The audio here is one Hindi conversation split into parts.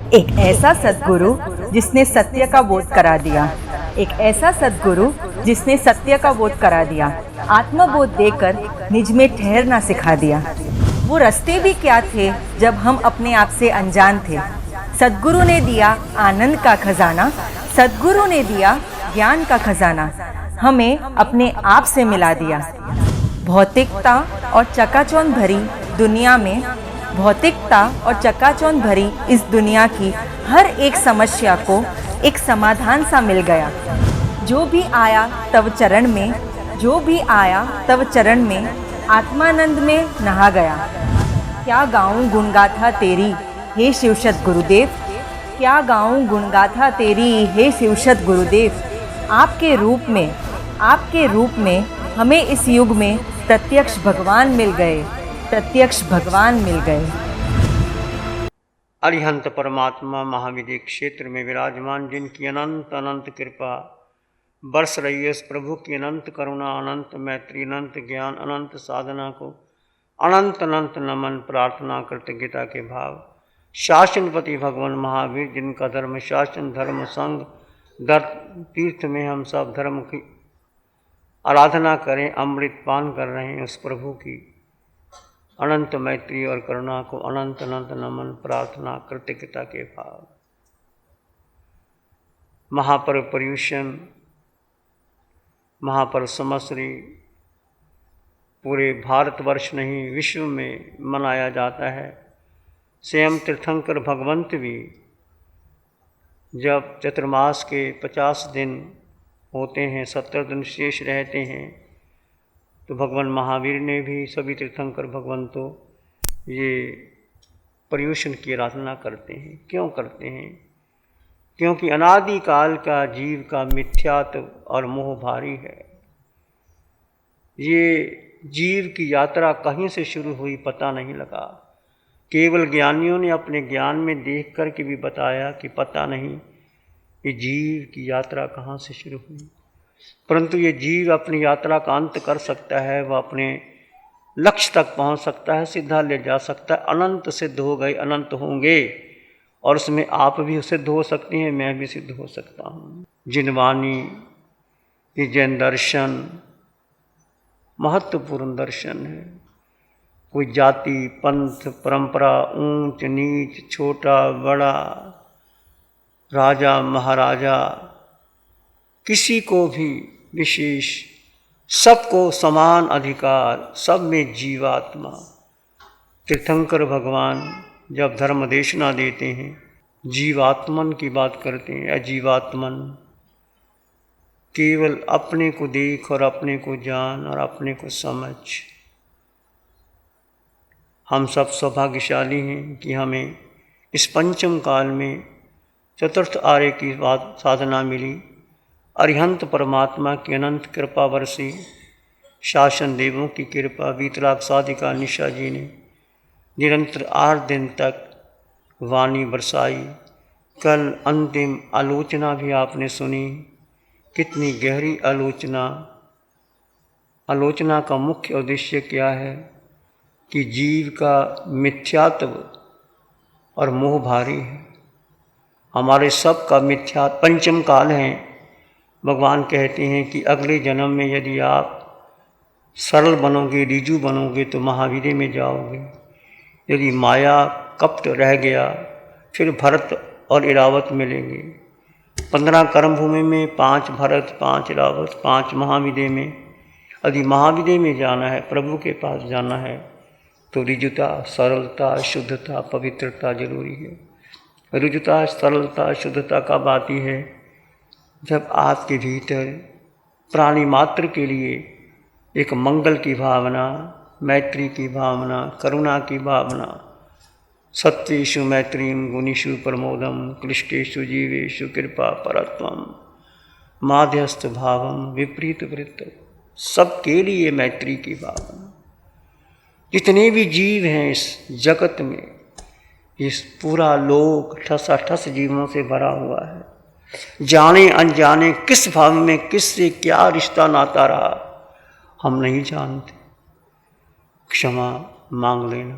एक ऐसा सद्गुरु जिसने सत्य का बोध करा दिया। एक ऐसा सद्गुरु जिसने सत्य का बोध करा दिया, आत्मबोध देकर निज में ठहरना सिखा दिया। वो रास्ते भी क्या थे जब हम अपने आप से अनजान थे। सद्गुरु ने दिया आनंद का खजाना, सद्गुरु ने दिया ज्ञान का खजाना, हमें अपने आप से मिला दिया। भौतिकता और चकाचौंध भरी दुनिया में, भौतिकता और चकाचौंध भरी इस दुनिया की हर एक समस्या को एक समाधान सा मिल गया। जो भी आया तव चरण में, जो भी आया तव चरण में, आत्मानंद में नहा गया। क्या गाऊं गुणगाथा तेरी हे शिवशत गुरुदेव, क्या गाऊं गुणगाथा तेरी हे शिवशत गुरुदेव। आपके रूप में हमें इस युग में प्रत्यक्ष भगवान मिल गए, प्रत्यक्ष भगवान मिल गए। अरिहंत परमात्मा महाविद्य क्षेत्र में विराजमान, जिनकी अनंत अनंत कृपा बरस रही है, उस प्रभु की अनंत करुणा, अनंत मैत्री, अनंत ज्ञान, अनंत साधना को अनंत अनंत नमन, प्रार्थना, कृतज्ञता के भाव। शासनपति भगवान महावीर, जिनका धर्म शासन, धर्म संघ, धर्म तीर्थ में हम सब धर्म की आराधना करें, अमृत पान कर रहे हैं, उस प्रभु की अनंत मैत्री और करुणा को अनंत अनंत नमन, प्रार्थना, कृतज्ञता के भाव। महापर्व पर्यूषण, महापर्व समश्री पूरे भारतवर्ष नहीं विश्व में मनाया जाता है। स्वयं तीर्थंकर भगवंत भी जब चतुर्मास के 50 दिन होते हैं, 70 दिन शेष रहते हैं, तो भगवान महावीर ने भी सभी तीर्थंकर भगवंतों ये पर्यूषण की आराधना करते हैं। क्यों करते हैं? क्योंकि अनादिकाल का जीव का मिथ्यात्व और मोह भारी है। ये जीव की यात्रा कहीं से शुरू हुई पता नहीं लगा। केवल ज्ञानियों ने अपने ज्ञान में देख कर के भी बताया कि पता नहीं कि जीव की यात्रा कहाँ से शुरू हुई, परंतु ये जीव अपनी यात्रा का अंत कर सकता है, वह अपने लक्ष्य तक पहुँच सकता है, सीधा ले जा सकता है। अनंत सिद्ध हो गए, अनंत होंगे, और उसमें आप भी सिद्ध हो सकती हैं, मैं भी सिद्ध हो सकता हूँ। जिनवाणी ये जैन दर्शन महत्वपूर्ण दर्शन है। कोई जाति, पंथ, परंपरा, ऊंच नीच, छोटा बड़ा, राजा महाराजा, किसी को भी विशेष, सबको समान अधिकार, सब में जीवात्मा। तीर्थंकर भगवान जब धर्म देशना देते हैं, जीवात्मन की बात करते हैं। अजीवात्मन, केवल अपने को देख और अपने को जान और अपने को समझ। हम सब सौभाग्यशाली हैं कि हमें इस पंचम काल में चतुर्थ आर्य की साधना मिली। अरिहंत परमात्मा की अनंत कृपा बरसी, शासन देवों की कृपा। वीतराग साधिका निशा जी ने निरंतर 8 दिन तक वाणी बरसाई। कल अंतिम आलोचना भी आपने सुनी। कितनी गहरी आलोचना। आलोचना का मुख्य उद्देश्य क्या है कि जीव का मिथ्यात्व और मोह भारी है। हमारे सब का मिथ्या पंचम काल है। भगवान कहते हैं कि अगले जन्म में यदि आप सरल बनोगे, ऋजु बनोगे, तो महावीर में जाओगे। यदि माया कपट रह गया, फिर भरत और इरावत मिलेंगे। 15 कर्म भूमि में 5 भरत, 5 इरावत, 5 महावीर में। यदि महावीर में जाना है, प्रभु के पास जाना है, तो ऋजुता, सरलता, शुद्धता, पवित्रता जरूरी है। ऋजुता, सरलता, शुद्धता कब आती है? जब आपके भीतर प्राणी मात्र के लिए एक मंगल की भावना, मैत्री की भावना, करुणा की भावना, सत्येषु मैत्रीम गुणीषु प्रमोदम क्लिष्टेषु जीवेषु कृपा परत्वम माध्यस्थ भावम विपरीत वृत्त, सबके लिए मैत्री की भावना। जितने भी जीव हैं इस जगत में, इस पूरा लोक ठसाठस जीवों से भरा हुआ है। जाने अनजाने किस भाव में किससे क्या रिश्ता नाता रहा, हम नहीं जानते। क्षमा मांग लेना।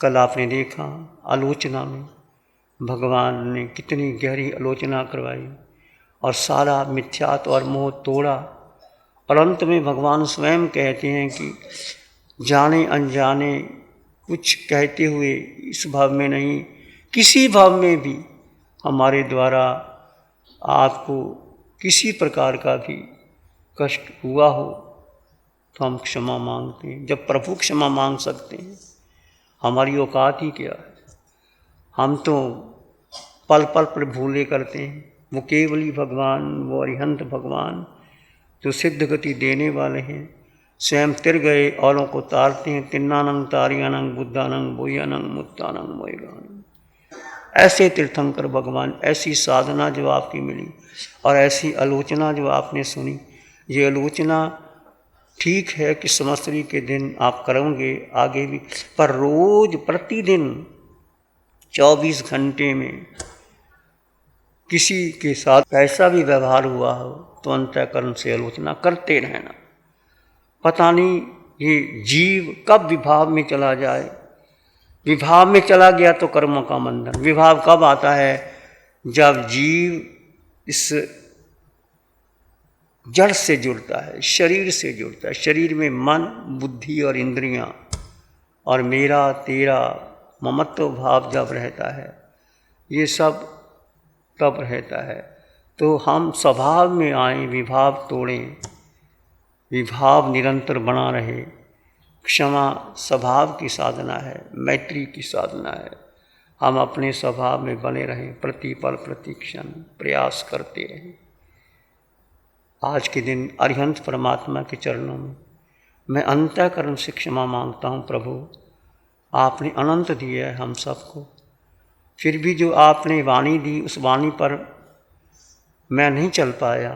कल आपने देखा आलोचना में भगवान ने कितनी गहरी आलोचना करवाई और सारा मिथ्यात्व और मोह तोड़ा। और अंत में भगवान स्वयं कहते हैं कि जाने अनजाने कुछ कहते हुए इस भाव में नहीं, किसी भाव में भी हमारे द्वारा आपको किसी प्रकार का भी कष्ट हुआ हो तो हम क्षमा मांगते हैं। जब प्रभु क्षमा मांग सकते हैं, हमारी औकात ही क्या है। हम तो पल पल पर भूले करते हैं। वो केवली भगवान, वो अरिहंत भगवान जो सिद्ध गति देने वाले हैं, स्वयं तिर गए औरों को तारते हैं। तिन्नानंग तारियानंग बुद्धानंग बोयानंग मुत्तानंग मोयगानंग। ऐसे तीर्थंकर भगवान, ऐसी साधना जो आपकी मिली और ऐसी आलोचना जो आपने सुनी, ये आलोचना ठीक है कि संवत्सरी के दिन आप करोगे आगे भी, पर रोज प्रतिदिन 24 घंटे में किसी के साथ ऐसा भी व्यवहार हुआ हो तो अंतःकरण से आलोचना करते रहना। पता नहीं ये जीव कब विभाव में चला जाए। विभाव में चला गया तो कर्मों का बंधन। विभाव कब आता है? जब जीव इस जड़ से जुड़ता है, शरीर से जुड़ता है। शरीर में मन, बुद्धि और इंद्रियां और मेरा तेरा ममत्व भाव जब रहता है, ये सब तब रहता है। तो हम स्वभाव में आए, विभाव तोड़ें, विभाव निरंतर बना रहे। क्षमा स्वभाव की साधना है, मैत्री की साधना है। हम अपने स्वभाव में बने रहें, प्रतिपल प्रतिक्षण प्रयास करते रहें। आज के दिन अरिहंत परमात्मा के चरणों में मैं अंतःकरण से क्षमा मांगता हूँ। प्रभु, आपने अनंत दिया है हम सबको, फिर भी जो आपने वाणी दी उस वाणी पर मैं नहीं चल पाया।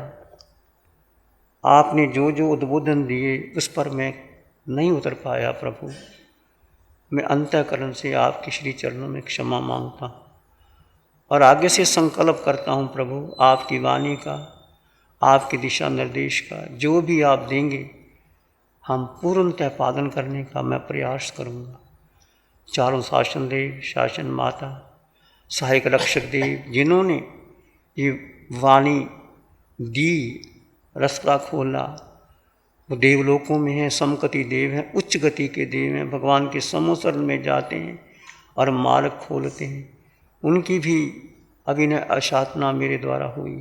आपने जो जो उद्बोधन दिए उस पर मैं नहीं उतर पाया। प्रभु, मैं अंतःकरण से आपके श्री चरणों में क्षमा मांगता हूँ और आगे से संकल्प करता हूँ प्रभु, आपकी वाणी का, आपके दिशा निर्देश का जो भी आप देंगे हम पूर्णतः पालन करने का मैं प्रयास करूँगा। चारों शासन देव, शासन माता, सहायक रक्षक देव, जिन्होंने ये वाणी दी, रास्ता खोला, वो देवलोकों में हैं, समगति देव हैं, उच्च गति के देव हैं, भगवान के समोसरण में जाते हैं और मार्ग खोलते हैं। उनकी भी अभिनय असाधना मेरे द्वारा हुई,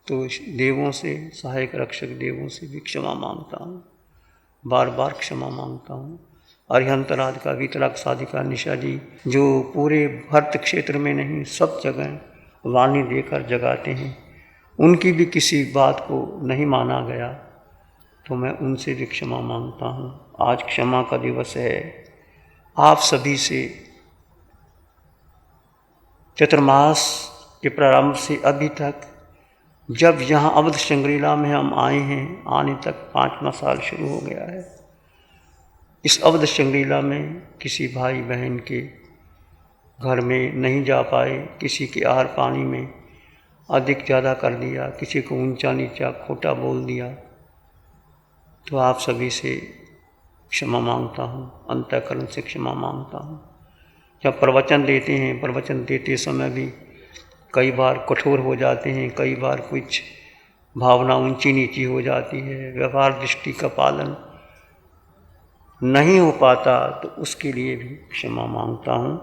तो देवों से, सहायक रक्षक देवों से भी क्षमा मांगता हूँ, बार बार क्षमा मांगता हूँ। अरिहंतराज का वितरक साधिका निशा जी, जो पूरे भरत क्षेत्र में नहीं सब जगह वाणी देकर जगाते हैं, उनकी भी किसी बात को नहीं माना गया तो मैं उनसे भी क्षमा मांगता हूँ। आज क्षमा का दिवस है। आप सभी से चतुर्मास के प्रारंभ से अभी तक, जब यहाँ अवध श्रृंगलीला में हम आए हैं, आने तक 5वां साल शुरू हो गया है। इस अवध श्रृंगलीला में किसी भाई बहन के घर में नहीं जा पाए, किसी के आहार पानी में अधिक ज़्यादा कर दिया, किसी को ऊंचा नीचा खोटा बोल दिया, तो आप सभी से क्षमा मांगता हूँ, अंतःकरण से क्षमा मांगता हूँ। जब प्रवचन देते हैं, प्रवचन देते समय भी कई बार कठोर हो जाते हैं, कई बार कुछ भावना ऊंची नीची हो जाती है, व्यवहार दृष्टि का पालन नहीं हो पाता, तो उसके लिए भी क्षमा मांगता हूँ।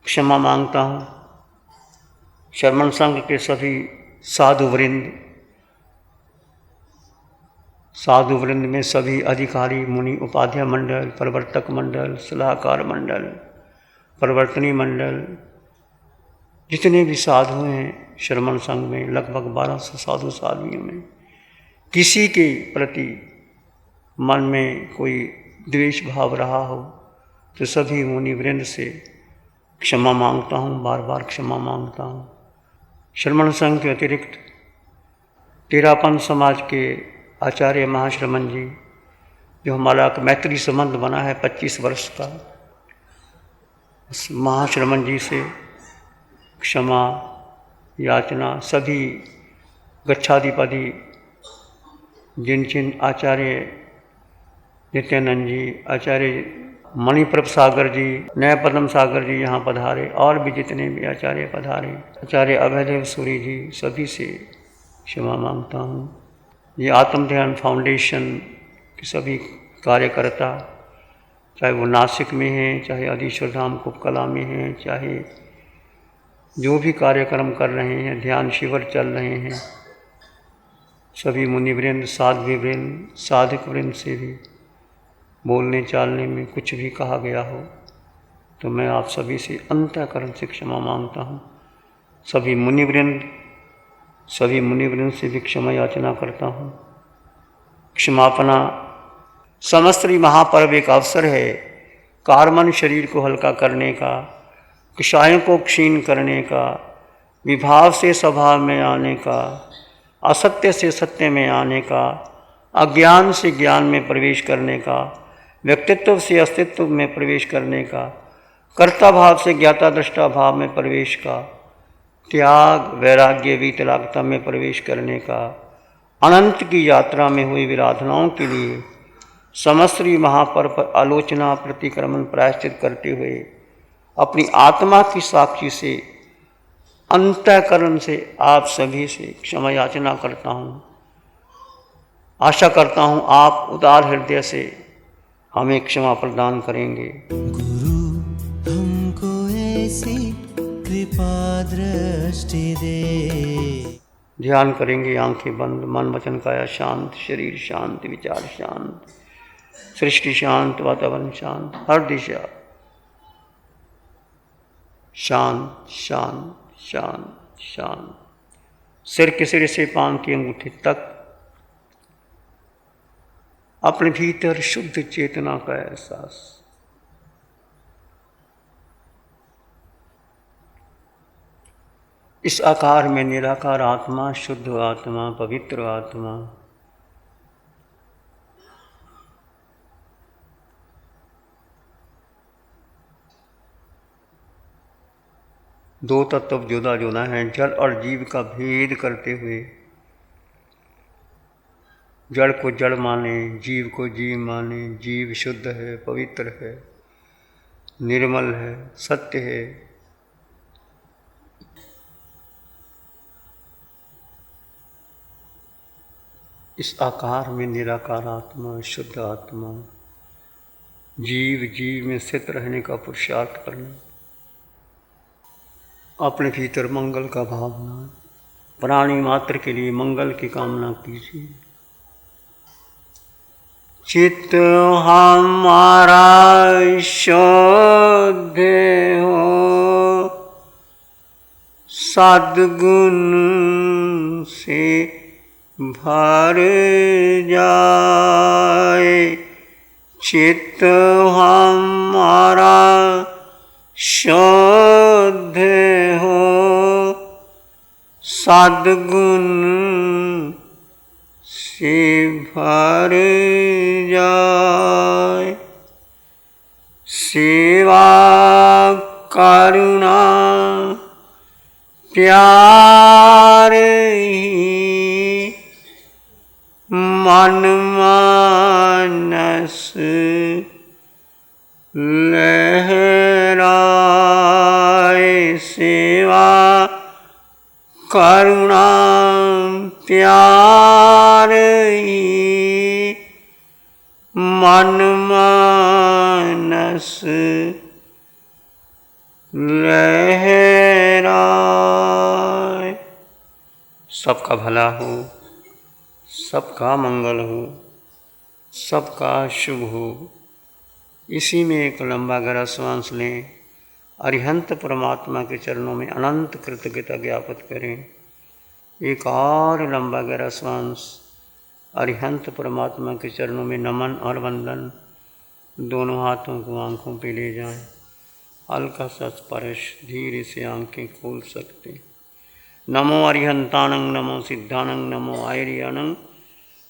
क्षमा मांगता हूँ श्रमण संघ के सभी साधु वृंद में सभी अधिकारी, मुनि, उपाध्याय मंडल, प्रवर्तक मंडल, सलाहकार मंडल, प्रवर्तनी मंडल, जितने भी साधु हैं श्रमण संघ में, लगभग 1200 साधु साध्वियों में, किसी के प्रति मन में कोई द्वेष भाव रहा हो तो सभी मुनि वृंद से क्षमा मांगता हूँ, बार बार क्षमा मांगता हूँ। श्रमण संघ के अतिरिक्त तेरापन समाज के आचार्य महाश्रमण जी, जो हमारा मैत्री संबंध बना है 25 वर्ष का, उस महाश्रमण जी से क्षमा याचना। सभी गच्छाधिपति, जिन आचार्य नित्यानंद जी, आचार्य मणिप्रभ सागर जी, नय पद्म सागर जी यहाँ पधारे, और भी जितने भी आचार्य पधारे, आचार्य अभयदेव सूरी जी, सभी से क्षमा मांगता हूँ। ये आत्म ध्यान फाउंडेशन के सभी कार्यकर्ता, चाहे वो नासिक में हैं, चाहे अधीश्वर धाम कुपकला में हैं, चाहे जो भी कार्यक्रम कर रहे हैं, ध्यान शिविर चल रहे हैं, सभी मुनिवृंद, साध्वी वृंद, साधक वृंद से भी बोलने चालने में कुछ भी कहा गया हो तो मैं आप सभी से अंतःकरण से क्षमा मांगता हूँ। सभी मुनिवृंद से भी क्षमा याचना करता हूँ। क्षमापना। समस्त्री महापर्व एक अवसर है कार्मन शरीर को हल्का करने का, कषायों को क्षीण करने का, विभाव से स्वभाव में आने का, असत्य से सत्य में आने का, अज्ञान से ज्ञान में प्रवेश करने का, व्यक्तित्व से अस्तित्व में प्रवेश करने का, कर्ता भाव से ज्ञाता दृष्टा भाव में प्रवेश का, त्याग वैराग्य वीतरागता में प्रवेश करने का, अनंत की यात्रा में हुई विराधनाओं के लिए समस्त्री महापर्व पर आलोचना प्रतिक्रमण प्रायश्चित करते हुए अपनी आत्मा की साक्षी से अंतःकरण से आप सभी से क्षमा याचना करता हूँ। आशा करता हूँ आप उदार हृदय से हमें क्षमा प्रदान करेंगे। गुरु हमको ऐसी कृपा दृष्टि दे। ध्यान करेंगे, आंखें बंद, मन वचन काया शांत, शरीर शांत, विचार शांत, सृष्टि शांत, वातावरण शांत, हर दिशा शांत शांत शांत शांत। सिर के सिरे से पांव की अंगूठी तक अपने भीतर शुद्ध चेतना का एहसास। इस आकार में निराकार आत्मा, शुद्ध आत्मा, पवित्र आत्मा दो तत्व जुदा जुदा हैं, जड़ और जीव का भेद करते हुए जड़ को जड़ माने, जीव को जीव माने। जीव शुद्ध है, पवित्र है, निर्मल है, सत्य है। इस आकार में निराकार आत्मा, शुद्ध आत्मा, जीव में स्थित रहने का पुरुषार्थ करना, अपने भीतर मंगल का भावना, प्राणी मात्र के लिए मंगल की कामना कीजिए। चित्त हमारा शुद्ध हो, सद्गुण से भर जाए। चित्त हमारा शुद्ध हो, सद्गुण से भर जाए। सेवा करुणा प्यार ही मन मानस लहराए। सेवा करुणा प्यार ही मन मानस लहराए। सबका भला हो, सबका मंगल हो, सबका शुभ हो। इसी में एक लंबा गहरा श्वास लें, अरिहंत परमात्मा के चरणों में अनंत कृतज्ञता ज्ञापित करें। एक और लंबा गहरा श्वास अरिहंत परमात्मा के चरणों में नमन और वंदन, दोनों हाथों को आंखों पे ले जाएं। हल्का सा स्पर्श, धीरे से आंखें खोल सकते। नमो अरिहंतानंग, नमो सिद्धानंग, नमो आयर्यानंग,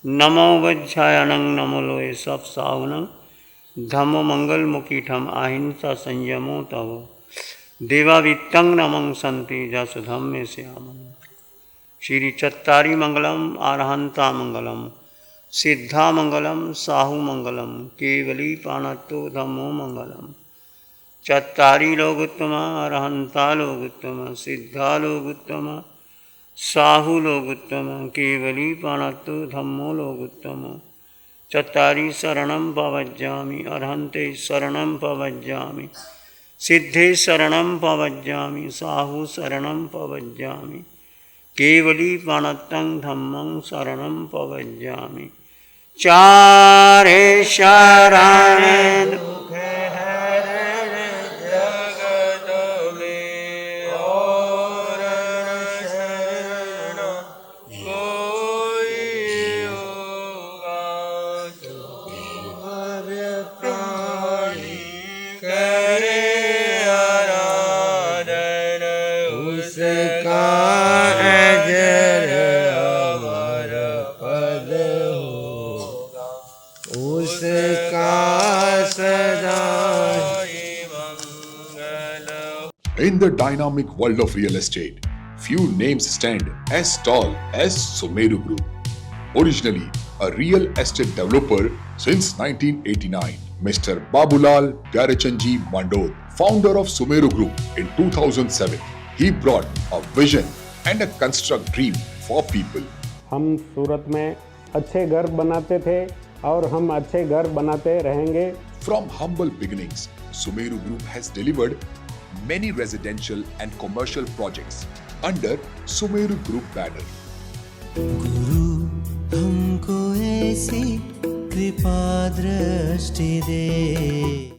नमो वज्झायानंग, नमो लोए सब सावनंग, धम्मो मंगल मुकीठम अहिंसा संयमो तव देवावित्तंग नमं संति जस धम्मे श्यामं। श्री चत्तारी मंगलम, आरहंता मंगलम, सिद्धामंगलम साहुमंगलम केवली पाणत्तो धम्मो मंगलम। चत्तारी लोगोत्तमा अरहंता लोगोत्तमा सिद्धा लोगोत्तमा साहु लोगोत्तमा केवली पाणत्तो धम्मो लोगोत्तमा। चत्तारी शरणं पवज्जामि अरहन्ते शरणं पवज्जामि सिद्धे शरणं पवज्जामि साहु शरणं पवज्जामि केवली पाणत्तं धम्मं शरणं पवज्जामि। चारे शरण In the dynamic world of real estate, few names stand as tall as Sumeru Group. Originally a real estate developer since 1989, Mr. Babulal Garachanji Mandod, founder of Sumeru Group in 2007, he brought a vision and a construct dream for people. हम सूरत में अच्छे घर बनाते थे और हम अच्छे घर बनाते रहेंगे। From humble beginnings, Sumeru Group has delivered many residential and commercial projects under Sumeru Group banner. गुरु हमको ऐसी कृपा दृष्टि दे।